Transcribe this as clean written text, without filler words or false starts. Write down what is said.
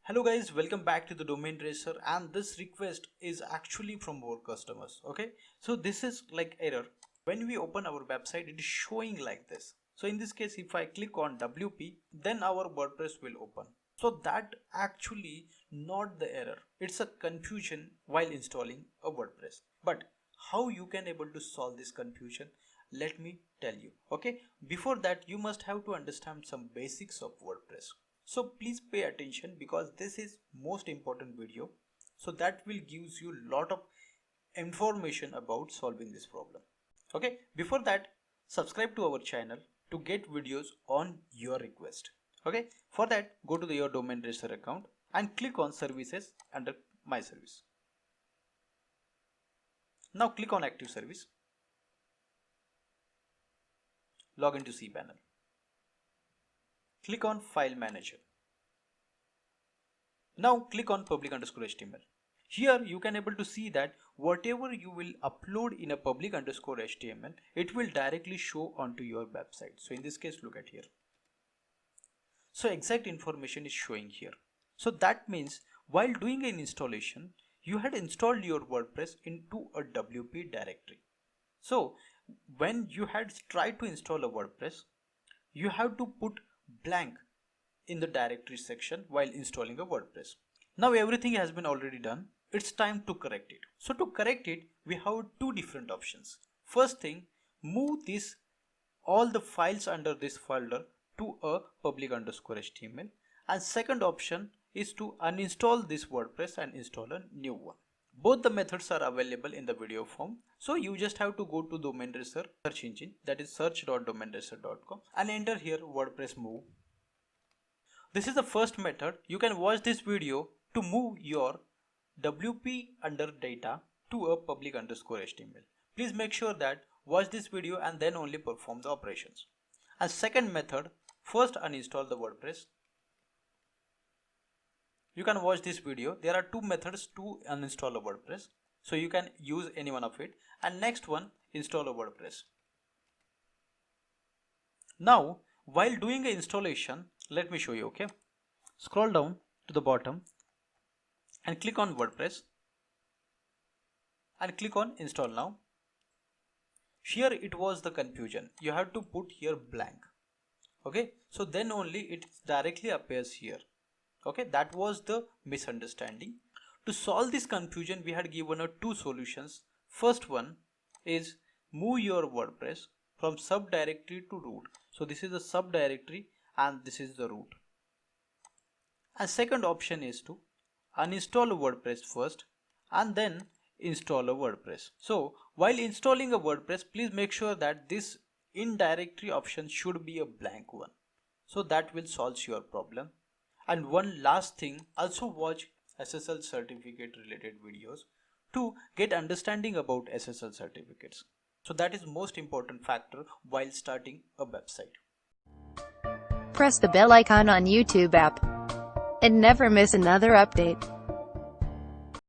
Hello guys, welcome back to the DomainRacer, and this request is actually from our customers. Okay, so this is like error. When we open our website, it is showing like this. So in this case, if I click on WP, then our WordPress will open. So that actually not the error. It's a confusion while installing a WordPress. But how you can able to solve this confusion? Let me tell you. Okay, before that you must have to understand some basics of WordPress. So please pay attention because this is most important video. So that will gives you lot of information about solving this problem. Okay, before that, subscribe to our channel to get videos on your request. Okay, for that go to your DomainRacer account and click on services under my service. Now click on active service. Log into cPanel. Click on File Manager. Now click on public_HTML. Here you can able to see that whatever you will upload in a public_HTML, it will directly show onto your website. So in this case, look at here. So exact information is showing here. So that means while doing an installation, you had installed your WordPress into a WP directory. So when you had tried to install a WordPress, you have to put blank in the directory section while installing a WordPress. Now everything has been already done. It's time to correct it. So to correct it, we have two different options. First thing, move all the files under this folder to a public_HTML, and second option is to uninstall this WordPress and install a new one. Both the methods are available in the video form. So you just have to go to DomainRacer search engine, that is search.domainracer.com, and enter here WordPress move. This is the first method. You can watch this video to move your WP under data to a public_HTML. Please make sure that watch this video and then only perform the operations. And second method, first uninstall the WordPress. You can watch this video. There are two methods to uninstall a WordPress. So you can use any one of it. And next one, install a WordPress. Now, while doing the installation, let me show you. Okay, scroll down to the bottom and click on WordPress and click on install now. Here it was the confusion. You have to put here blank. Okay, so then only it directly appears here. Okay, that was the misunderstanding. To solve this confusion, we had given two solutions. First one is move your WordPress from subdirectory to root. So this is the subdirectory and this is the root. And second option is to uninstall a WordPress first and then install a WordPress. So while installing a WordPress, please make sure that this in directory option should be a blank one. So that will solve your problem. And one last thing, also watch SSL certificate related videos to get understanding about SSL certificates. So that is most important factor while starting a website. Press the bell icon on YouTube app and never miss another update.